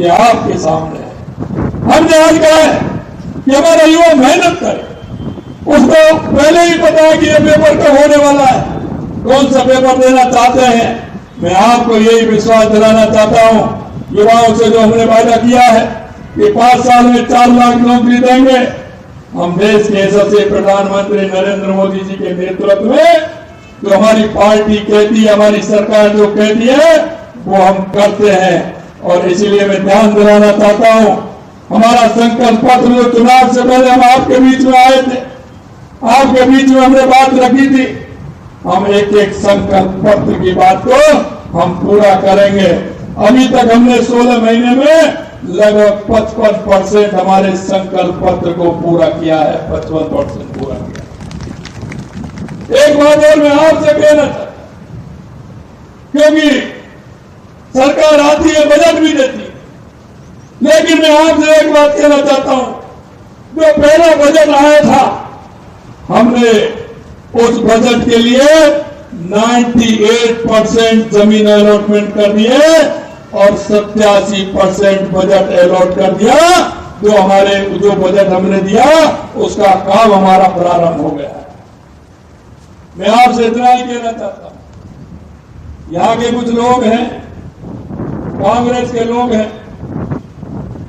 ये आपके सामने है। हमने आज कहा है कि हमारा युवा मेहनत करे, उसको पहले ही पता है कि ये पेपर कब होने वाला है, कौन सा पेपर देना चाहते हैं। मैं आपको यही विश्वास दिलाना चाहता हूं, युवाओं से जो हमने वादा किया है कि 5 साल में 4 लाख नौकरी देंगे, हम देश के यशस्वी प्रधानमंत्री नरेंद्र मोदी जी के नेतृत्व में जो हमारी पार्टी कहती है, हमारी सरकार जो कहती है, वो हम करते हैं। और इसीलिए मैं ध्यान दिलाना चाहता हूं, हमारा संकल्प पत्र जो चुनाव से पहले हम आपके बीच में आए थे, आपके बीच में हमने बात रखी थी, हम एक एक संकल्प पत्र की बात को हम पूरा करेंगे। अभी तक हमने 16 महीने में लगभग 55% हमारे संकल्प पत्र को पूरा किया है, 55% पूरा किया। एक बात और मैं आपसे कहना चाहता हूं, क्योंकि सरकार आती है, बजट भी देती है, लेकिन मैं आपसे एक बात कहना चाहता हूं, जो पहला बजट आया था, हमने उस बजट के लिए 98% जमीन अलॉटमेंट कर दिए और 87% बजट अलॉट कर दिया। जो बजट हमने दिया उसका काम हमारा प्रारंभ हो गया है। मैं आपसे इतना ही कहना चाहता हूं, यहां के कुछ लोग हैं, कांग्रेस के लोग हैं,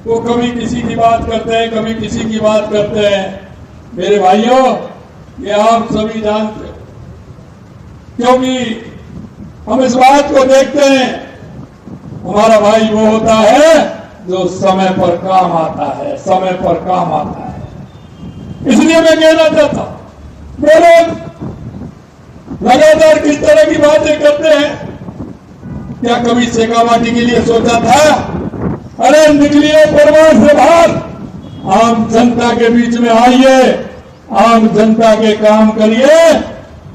वो कभी किसी की बात करते हैं, कभी किसी की बात करते हैं। मेरे भाइयों, ये आप सभी जानते हो, क्योंकि हम इस बात को देखते हैं, हमारा भाई वो होता है जो समय पर काम आता है, समय पर काम आता है। इसलिए मैं कहना चाहता हूं, वो लोग लगातार किस तरह की बातें करते हैं, क्या कभी शेखावाटी के लिए सोचा था? अरे निकलिए परवाह से बाहर, आम जनता के बीच में आइए, आम जनता के काम करिए,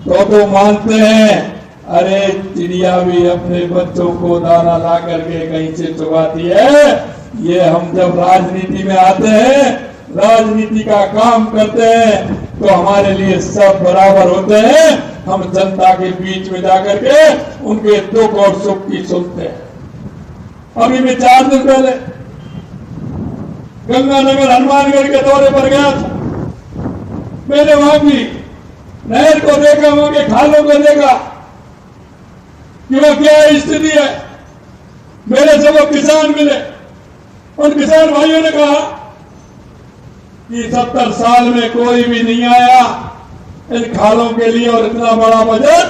तो मानते हैं। अरे चिड़िया भी अपने बच्चों को दाना ला करके कहीं से चुगाती है। ये हम जब राजनीति में आते हैं, राजनीति का काम करते हैं, तो हमारे लिए सब बराबर होते हैं। हम जनता के बीच में जाकर के उनके दुख और सुख की सुनते हैं। अभी मैं 4 दिन पहले गंगानगर हनुमानगढ़ के दौरे पर गया था। मैंने वहां की नहर को देखा, वहां के खालों को देखा कि वह क्या स्थिति है। मेरे से वो किसान मिले, उन किसान भाइयों ने कहा कि 70 साल में कोई भी नहीं आया इन खालों के लिए, और इतना बड़ा बजट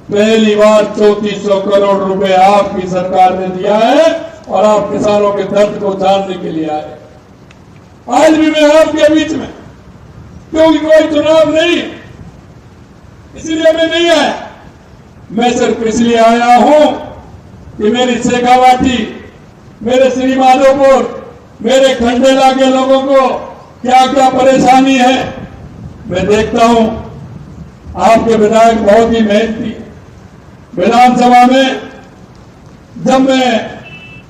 पहली बार 3400 करोड़ रुपए आपकी सरकार ने दिया है, और आप किसानों के दर्द को जानने के लिए आए। आज भी मैं आपके बीच में, क्योंकि कोई चुनाव नहीं, इसलिए मैं नहीं आया। मैं सिर्फ इसलिए आया हूं कि मेरी शेखावाटी, मेरे श्री माधोपुर, मेरे खंडेला के लोगों को क्या क्या परेशानी है। मैं देखता हूं आपके विधायक बहुत ही मेहनती है। विधानसभा में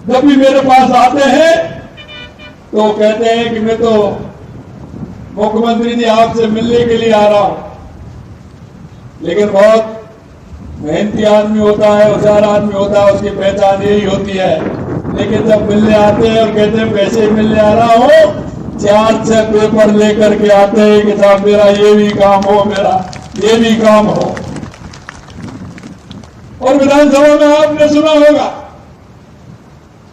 जब भी मेरे पास आते हैं तो कहते हैं कि मैं तो मुख्यमंत्री जी आपसे मिलने के लिए आ रहा हूं, लेकिन बहुत मेहनती आदमी होता है, होशियार आदमी होता है, उसकी पहचान यही होती है। लेकिन जब मिलने आते हैं और कहते हैं पैसे मिलने आ रहा हो, 4-6 पेपर लेकर के आते हैं कि साहब मेरा ये भी काम हो, मेरा ये भी काम हो। और विधानसभा में आपने सुना होगा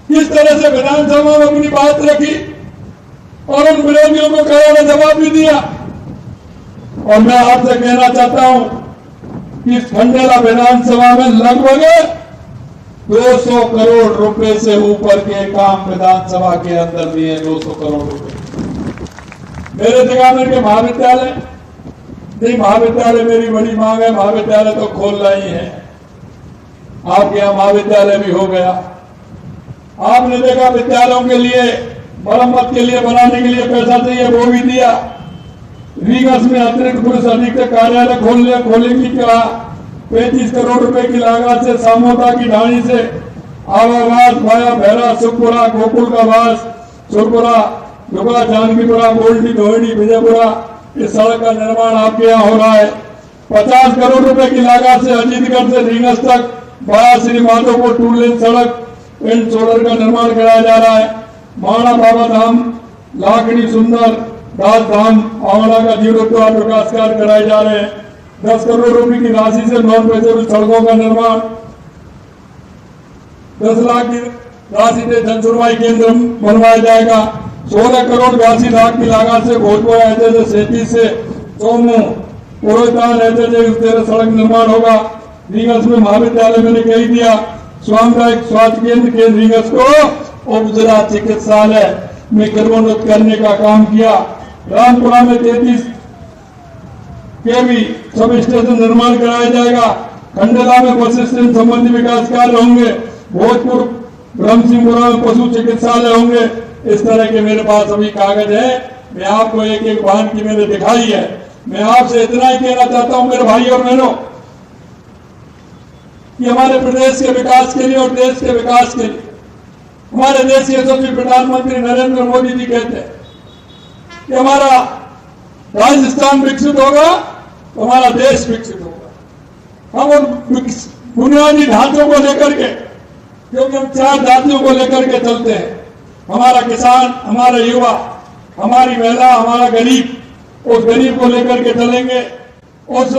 किस तरह से विधानसभा में अपनी बात रखी और उन विरोधियों को करारा जवाब भी दिया। और मैं आपसे कहना चाहता हूं कि खंडेला विधानसभा में लगभग 200 करोड़ रुपए से ऊपर के काम विधानसभा के अंदर दिए। 200 करोड़ रुपए मेरे जगानगर के महाविद्यालय नहीं, महाविद्यालय मेरी बड़ी मांग है, महाविद्यालय तो खोलना ही है। आपके यहां महाविद्यालय भी हो गया। आपने देखा विद्यालयों के लिए मरम्मत के लिए, बनाने के लिए पैसा चाहिए, वो भी दिया। रीगस में अतिरिक्त पुलिस अधीक्षक कार्यालय खोलेंगे क्या? 35 करोड़ रुपए की लागत से सामोदा की ढाणी से आवास वाया भैरा, सुखपुरा, गोकुल का वास, सुरपुरा, दुबा, जानकीपुरा, गोल्डी, दोहड़ी, विजयपुरा, इस सड़क का निर्माण आपके यहाँ हो रहा है। 50 करोड़ रुपए की लागत से अजीतगढ़ से रीगस तक वाया श्री माधोपुर 2 लेन सड़क एंड सोलर का निर्माण कराया जा रहा है। माणा बाबा धाम, लाखनी सुंदर दास धाम, आंवला का जीर्णोद्धार विकास कार्य कराए जा रहे हैं। 10 करोड़ रुपए की राशि से नॉन पेचेबल सड़कों का निर्माण, 10 लाख की राशि से जन सुनवाई केंद्र बनवाया जाएगा। 16 करोड़ 82 लाख की लागत से भोजपुर ऐसे 37 से सोमू पुरोहितान ऐसे सड़क निर्माण होगा। रीगस में महाविद्यालय मैंने कही दिया, सामुदायिक स्वास्थ्य केंद्र रीगस को उप जिला चिकित्सालय में क्रमोन्नत करने का काम किया। रामपुरा में 33 के भी सब स्टेशन निर्माण कराया जाएगा। खंडेला में बस स्टैंड संबंधी विकास कार्य होंगे। भोजपुर ब्रह्मसिंहपुरा में पशु चिकित्सालय होंगे। इस तरह के मेरे पास अभी कागज है, मैं आपको एक एक वाहन की मैंने दिखाई है। मैं आपसे इतना ही कहना चाहता हूं मेरे भाई और बहनों कि हमारे प्रदेश के विकास के लिए और देश के विकास के लिए हमारे देश के यशस्वी प्रधानमंत्री नरेंद्र मोदी जी कहते हैं कि हमारा राजस्थान विकसित होगा तो हमारा देश विकसित होगा। हम उन बुनियादी ढांचों को लेकर के, क्योंकि हम 4 जातियों को लेकर के चलते हैं, हमारा किसान, हमारा युवा, हमारी महिला, हमारा गरीब, उस गरीब को लेकर के चलेंगे। उस